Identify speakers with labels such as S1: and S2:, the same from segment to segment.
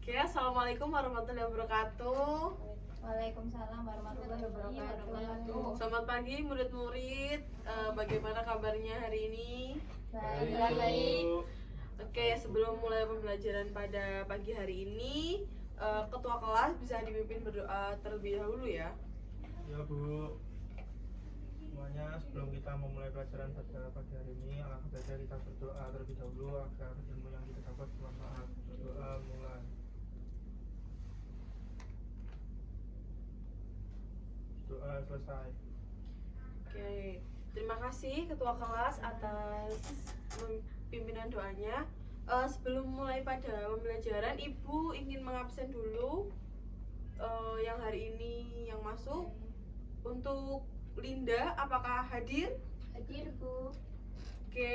S1: Oke, assalamualaikum warahmatullahi wabarakatuh.
S2: Waalaikumsalam warahmatullahi wabarakatuh.
S1: Selamat pagi murid-murid. Bagaimana kabarnya hari ini?
S2: Baik.
S1: Oke, sebelum mulai pembelajaran pada pagi hari ini, ketua kelas bisa dipimpin berdoa terlebih dahulu ya.
S3: Ya Bu, semuanya sebelum kita memulai pelajaran pada pagi hari ini, alangkah baiknya kita berdoa terlebih dahulu agar ilmu yang kita dapat bermanfaat. Berdoa mulai. Doa selesai.
S1: Oke, terima kasih ketua kelas atas pimpinan doanya. Sebelum mulai pada pembelajaran, Ibu ingin mengabsen dulu yang hari ini yang masuk. Untuk Linda, apakah hadir?
S2: Hadir Bu.
S1: Oke,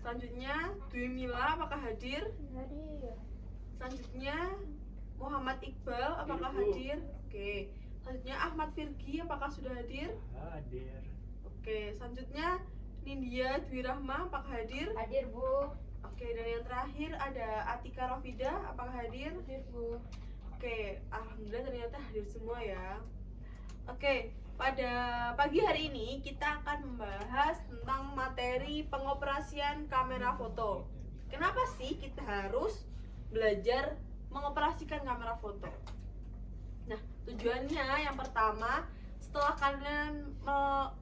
S1: selanjutnya Dwi Mila, apakah hadir?
S2: Hadir.
S1: Selanjutnya Muhammad Iqbal, apakah hadir? Oke, selanjutnya Ahmad Firgi, apakah sudah hadir?
S3: Hadir.
S1: Oke, selanjutnya Nindya Dwi Rahma, apakah hadir?
S2: Hadir Bu.
S1: Oke, dan yang terakhir ada Atika Rafida, apakah hadir?
S2: Hadir Bu.
S1: Oke, alhamdulillah ternyata hadir semua ya. Oke, pada pagi hari ini kita akan membahas tentang materi pengoperasian kamera foto. Kenapa sih kita harus belajar mengoperasikan kamera foto? Nah, tujuannya yang pertama, setelah kalian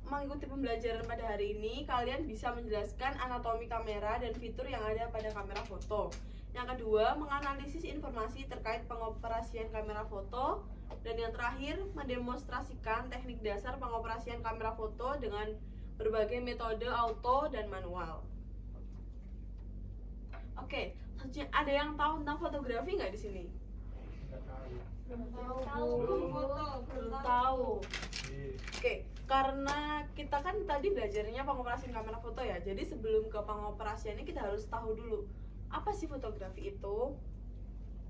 S1: mengikuti pembelajaran pada hari ini, kalian bisa menjelaskan anatomi kamera dan fitur yang ada pada kamera foto. Yang kedua, menganalisis informasi terkait pengoperasian kamera foto. Dan yang terakhir, mendemonstrasikan teknik dasar pengoperasian kamera foto dengan berbagai metode auto dan manual. Oke, selanjutnya ada yang tahu tentang fotografi nggak di sini?
S3: Enggak tahu.
S1: Belum tahu.
S3: Iya.
S1: Oke, karena kita kan tadi belajarnya pengoperasian kamera foto ya. Jadi sebelum ke pengoperasiannya kita harus tahu dulu apa sih fotografi itu.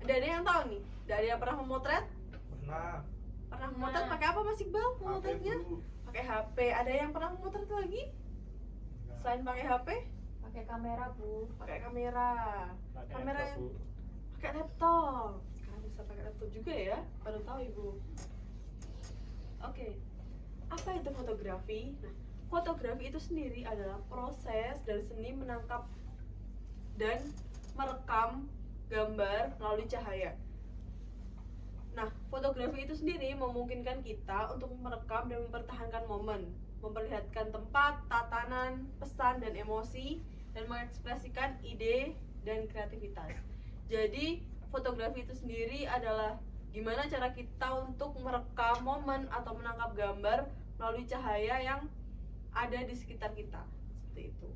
S1: Ada yang tahu nih? Ada yang pernah memotret?
S3: Pernah.
S1: Pernah memotret pakai apa Mas Iqbal? Memotretnya?
S3: HP, Bu.
S1: Pakai HP. Ada yang pernah memotret lagi?
S3: Enggak.
S1: Selain pakai HP?
S2: Pakai kamera Bu.
S1: Pakai kamera.
S3: Pakai
S1: Kamera
S3: laptop,
S1: yang
S3: Bu.
S1: pakai laptop. Sekarang bisa pakai laptop juga ya? Baru tahu Ibu. Oke. Apa itu fotografi? Nah, fotografi itu sendiri adalah proses dari seni menangkap dan merekam gambar melalui cahaya. Nah, fotografi itu sendiri memungkinkan kita untuk merekam dan mempertahankan momen, memperlihatkan tempat, tatanan, pesan, dan emosi, dan mengekspresikan ide dan kreativitas. Jadi, fotografi itu sendiri adalah gimana cara kita untuk merekam momen atau menangkap gambar melalui cahaya yang ada di sekitar kita. Seperti itu.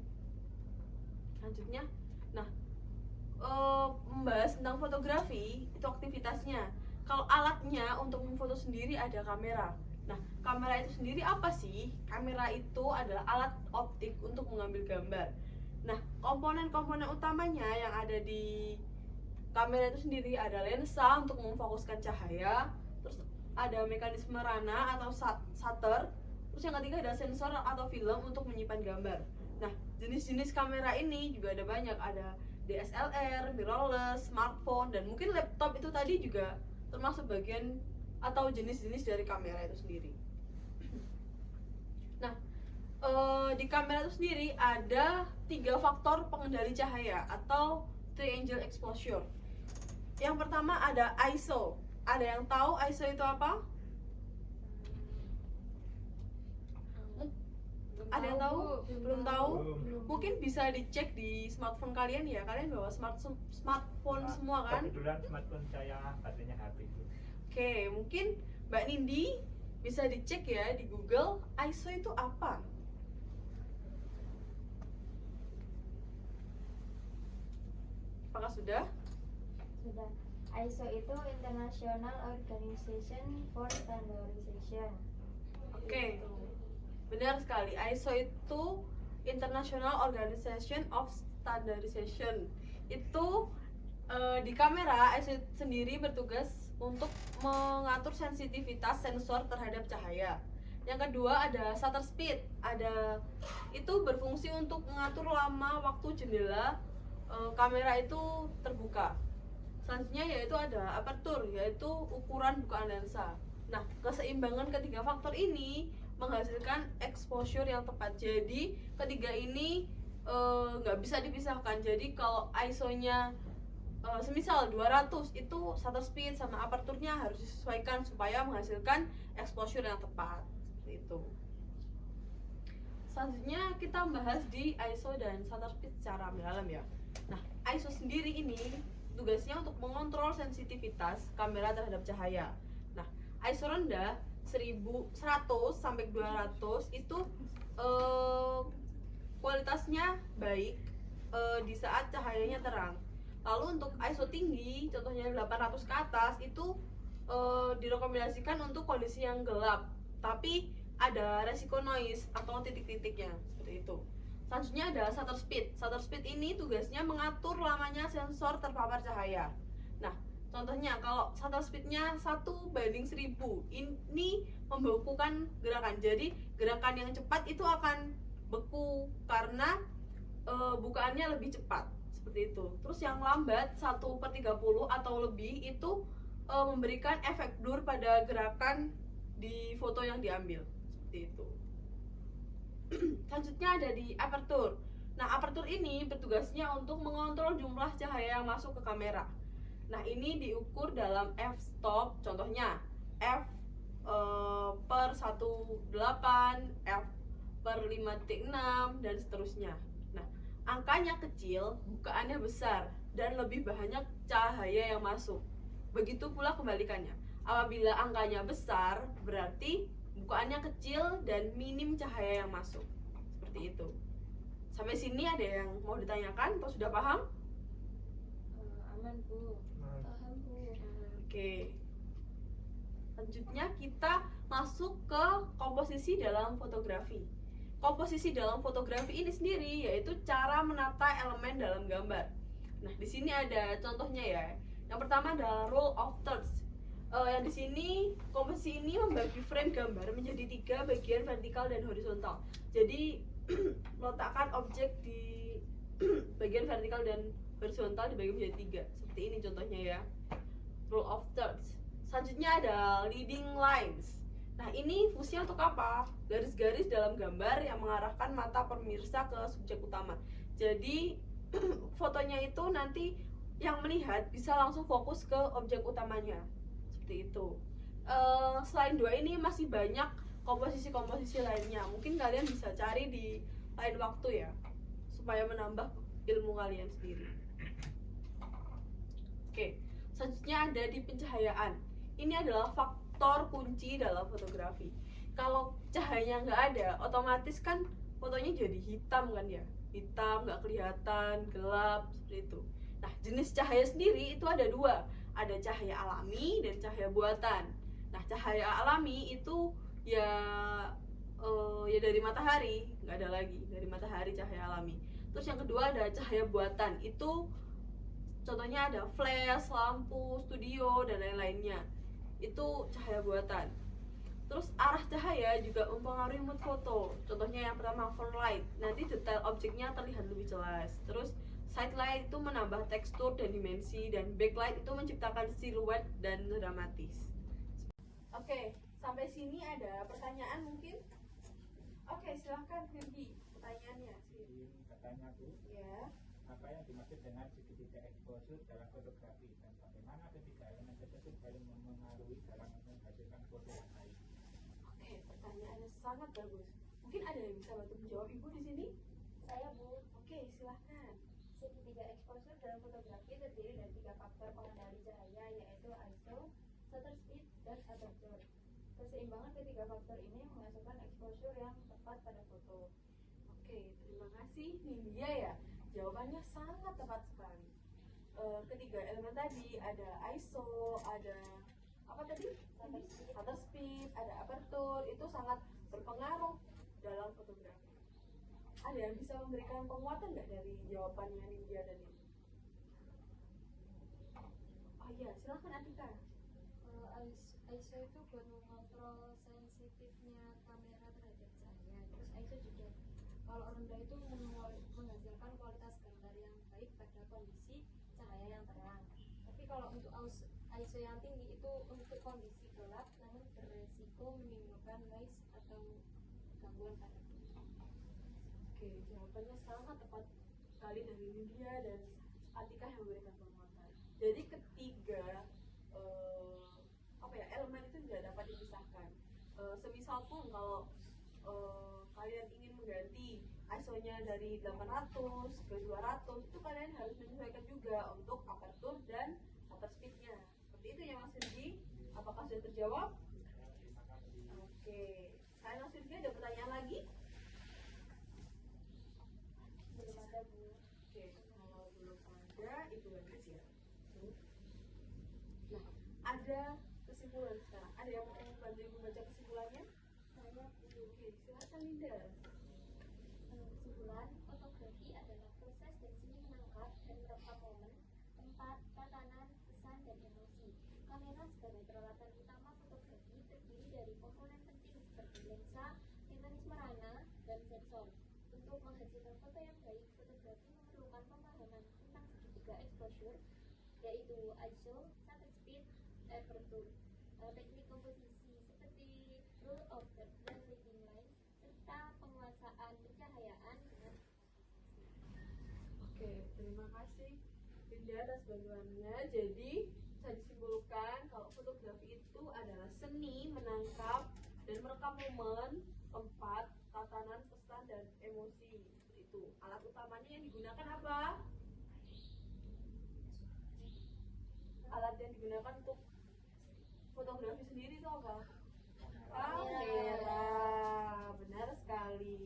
S1: Selanjutnya, nah, membahas tentang fotografi, itu aktivitasnya. Kalau alatnya untuk memfoto sendiri ada kamera. Nah, kamera itu sendiri apa sih? Kamera itu adalah alat optik untuk mengambil gambar. Nah, komponen-komponen utamanya yang ada di kamera itu sendiri ada lensa untuk memfokuskan cahaya, terus ada mekanisme rana atau shutter, terus yang ketiga ada sensor atau film untuk menyimpan gambar. Nah, jenis-jenis kamera ini juga ada banyak, ada DSLR, mirrorless, smartphone, dan mungkin laptop itu tadi juga termasuk bagian atau jenis-jenis dari kamera itu sendiri. Nah, di kamera itu sendiri ada 3 faktor pengendali cahaya atau triangle exposure. Yang pertama ada ISO. Ada yang tahu ISO itu apa? Ada yang tahu? Belum tahu?
S3: Belum.
S1: Mungkin bisa dicek di smartphone kalian ya. Kalian bawa smartphone semua kan?
S4: Kebetulan smartphone saya baterainya habis.
S1: Oke, mungkin Mbak Nindi bisa dicek ya di Google ISO itu apa? Apakah sudah?
S2: Sudah. ISO itu International Organization for Standardization.
S1: Oke.
S2: Gitu.
S1: Benar sekali. ISO itu International Organization of Standardization. Itu di kamera ISO sendiri bertugas untuk mengatur sensitivitas sensor terhadap cahaya. Yang kedua ada shutter speed. Itu berfungsi untuk mengatur lama waktu jendela kamera itu terbuka. Selanjutnya yaitu ada aperture, yaitu ukuran bukaan lensa. Nah, keseimbangan ketiga faktor ini menghasilkan exposure yang tepat. Jadi ketiga ini nggak bisa dipisahkan. Jadi kalau ISO-nya semisal 200 itu shutter speed sama aperturnya harus disesuaikan supaya menghasilkan exposure yang tepat. Seperti itu. Selanjutnya kita bahas di ISO dan shutter speed secara mendalam ya. Nah, ISO sendiri ini tugasnya untuk mengontrol sensitivitas kamera terhadap cahaya. Nah, ISO rendah 1100 sampai 200 itu kualitasnya baik di saat cahayanya terang. Lalu untuk ISO tinggi, contohnya 800 ke atas itu direkomendasikan untuk kondisi yang gelap, tapi ada resiko noise atau titik-titiknya seperti itu. Selanjutnya ada shutter speed. Shutter speed ini tugasnya mengatur lamanya sensor terpapar cahaya. Nah, contohnya kalau shutter speednya 1:1000, ini membekukan gerakan. Jadi gerakan yang cepat itu akan beku karena bukaannya lebih cepat. Seperti itu. Terus yang lambat 1/30 atau lebih itu memberikan efek blur pada gerakan di foto yang diambil. Seperti itu. Selanjutnya ada di aperture. Nah, aperture ini bertugasnya untuk mengontrol jumlah cahaya yang masuk ke kamera. Nah, ini diukur dalam f-stop, contohnya f per 1/8, f per 5/6 dan seterusnya. Nah, angkanya kecil, bukaannya besar dan lebih banyak cahaya yang masuk. Begitu pula kebalikannya. Apabila angkanya besar, berarti bukaannya kecil dan minim cahaya yang masuk. Seperti itu. Sampai sini ada yang mau ditanyakan atau sudah paham?
S2: Aman Bu. Paham Bu.
S1: Oke. Selanjutnya kita masuk ke komposisi dalam fotografi. Komposisi dalam fotografi ini sendiri yaitu cara menata elemen dalam gambar. Nah, di sini ada contohnya ya. Yang pertama ada rule of thirds. Yang di sini komposisi ini membagi frame gambar menjadi 3 bagian vertikal dan horizontal. Jadi letakkan objek di bagian vertikal dan horizontal dibagi menjadi 3. Seperti ini contohnya ya. Rule of thirds. Selanjutnya ada leading lines. Nah, ini fungsinya untuk apa? Garis-garis dalam gambar yang mengarahkan mata pemirsa ke subjek utama. Jadi fotonya itu nanti yang melihat bisa langsung fokus ke objek utamanya. Seperti itu. Selain dua ini masih banyak komposisi-komposisi lainnya. Mungkin kalian bisa cari di lain waktu ya, supaya menambah ilmu kalian sendiri. Oke, selanjutnya ada di pencahayaan. Ini adalah faktor kunci dalam fotografi. Kalau cahayanya nggak ada, otomatis kan fotonya jadi hitam kan ya, hitam, nggak kelihatan, gelap seperti itu. Nah, jenis cahaya sendiri itu ada 2, ada cahaya alami dan cahaya buatan. Nah, cahaya alami itu ya dari matahari, nggak ada lagi dari matahari cahaya alami. Terus yang kedua ada cahaya buatan, itu contohnya ada flash, lampu, studio dan lain-lainnya. Itu cahaya buatan. Terus arah cahaya juga mempengaruhi mood foto. Contohnya yang pertama front light, nanti detail objeknya terlihat lebih jelas. Terus side light itu menambah tekstur dan dimensi, dan backlight itu menciptakan siluet dan dramatis. Oke, sampai sini ada pertanyaan mungkin? Oke, silahkan Firdi, pertanyaannya.
S4: Katanya Bu,
S1: Ya.
S4: apa yang dimaksud dengan segitiga exposure dalam fotografi dan bagaimana ketiga elemen tersebut saling mempengaruhi dalam menghasilkan foto yang baik?
S1: Oke, pertanyaannya sangat bagus. Mungkin ada yang bisa bantu menjawab Ibu di sini?
S2: Saya Bu.
S1: Oke, silahkan.
S2: Segitiga exposure dalam fotografi terdiri dari 3 faktor pengendali cahaya, yaitu ISO, shutter speed, dan aperture. Keseimbangan ketiga faktor ini menghasilkan exposure yang tepat pada foto.
S1: Oke, terima kasih Nindya ya. Jawabannya sangat tepat sekali. Ketiga elemen tadi ada ISO, ada apa tadi? Shutter speed, ada aperture, itu sangat berpengaruh dalam fotografi. Ada yang bisa memberikan penguatan nggak dari jawabannya Nindya dan ini? Oh iya, silakan Atika.
S2: ISO itu buat mengontrol sensitifnya kamera terhadap cahaya. Terus ISO juga kalau rendah itu menghasilkan kualitas gambar yang baik pada kondisi cahaya yang terang. Tapi kalau ISO yang tinggi itu untuk kondisi gelap namun beresiko menimbulkan noise atau gangguan pada tubuh.
S1: Oke, jawabannya sangat tepat sekali dari Lydia dan Atika yang memberikan penguatan. Jadi ketiga elemen itu tidak dapat dipisahkan. Semisal pun kalau kalian ingin mengganti ISO-nya dari 800 ke 200, itu kalian harus menyesuaikan juga untuk aperture dan shutter speed-nya. Seperti itu ya Mas Rizky. Apakah sudah terjawab?
S4: Terima kasih.
S1: Oke, saya Mas Rizky, ada pertanyaan lagi?
S2: Belum ada Bu.
S1: Oke, kalau belum ada, itu lanjut ya. Nah, ada kesimpulan sekarang. Ada yang mau bantu Ibu baca kesimpulannya?
S2: Saya
S1: Oke, silakan Linda.
S2: Kesimpulan, fotografi adalah proses dan seni menangkap dan merekam momen, tempat, tatanan, pesan, dan emosi. Kamera sebagai peralatan utama fotografi terdiri dari komponen penting seperti lensa, mekanisme rana, dan sensor. Untuk menghasilkan foto yang baik, fotografi memerlukan pemahaman tentang segitiga exposure, yaitu ISO, shutter speed, aperture, teknik komposisi seperti rule of third dan leading lines, serta penguasaan pencahayaan dengan.
S1: Oke, terima kasih Linda atas bantuannya. Jadi, bisa disimpulkan kalau fotografi itu adalah seni menangkap dan merekam momen, tempat, tatanan, pesan, dan emosi. Itu alat utamanya yang digunakan apa? Alat yang digunakan untuk fotografi sendiri itu apa? Kamera. Benar sekali.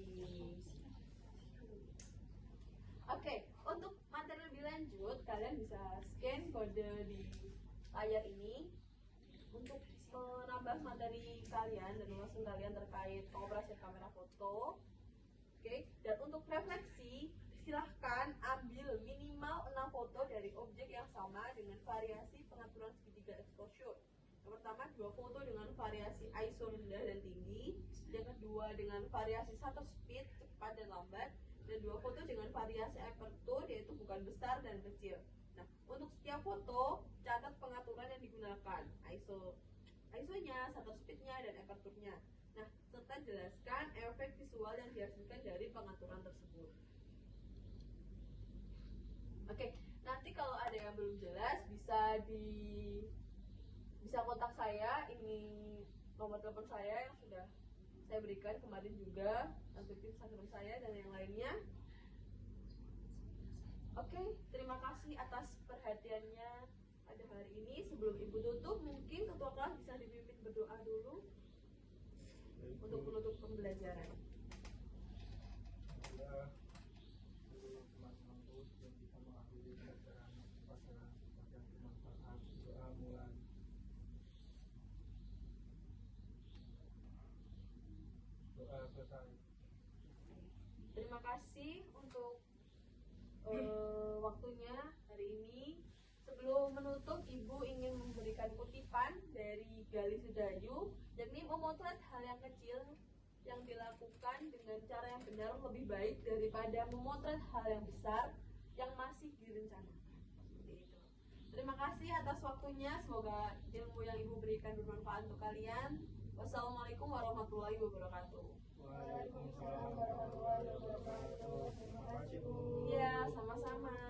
S1: Oke, untuk materi lebih lanjut kalian bisa scan kode di layar ini untuk menambah materi kalian dan wawasan kalian terkait pengoperasian kamera foto. Oke, dan untuk refleksi silahkan ambil minimal 6 foto dari objek yang sama dengan variasi pengaturan segitiga exposure. Yang pertama, 2 foto dengan variasi ISO rendah dan tinggi. Yang kedua, dengan variasi shutter speed cepat dan lambat. Dan 2 foto dengan variasi aperture, yaitu bukan besar dan kecil. Nah, untuk setiap foto catat pengaturan yang digunakan, ISO-nya, shutter speed-nya, dan aperture-nya. Nah, serta jelaskan efek visual yang dihasilkan dari pengaturan tersebut. Oke, nanti kalau ada yang belum jelas bisa kontak saya. Ini nomor telepon saya yang sudah saya berikan kemarin juga, nanti Instagram saya dan yang lainnya. Oke, terima kasih atas perhatiannya pada hari ini. Sebelum Ibu tutup, mungkin ketua kelas bisa dipimpin berdoa dulu untuk menutup pembelajaran.
S3: Ya, seluruh teman-temanku yang bisa mengakhiri pelajaran pada bermanfaat. Doa mulai. Doa selesai.
S1: Terima kasih untuk waktunya hari ini. Sebelum menutup, Ibu ingin memberikan kutipan dari Gali Sudayu, yakni memotret hal yang kecil yang dilakukan dengan cara yang benar lebih baik daripada memotret hal yang besar yang masih direncanakan. Seperti itu. Terima kasih atas waktunya. Semoga ilmu yang Ibu berikan bermanfaat untuk kalian. Wassalamualaikum warahmatullahi wabarakatuh.
S3: Waalaikumsalam warahmatullahi wabarakatuh. Terima kasih Bu.
S1: Iya, sama-sama.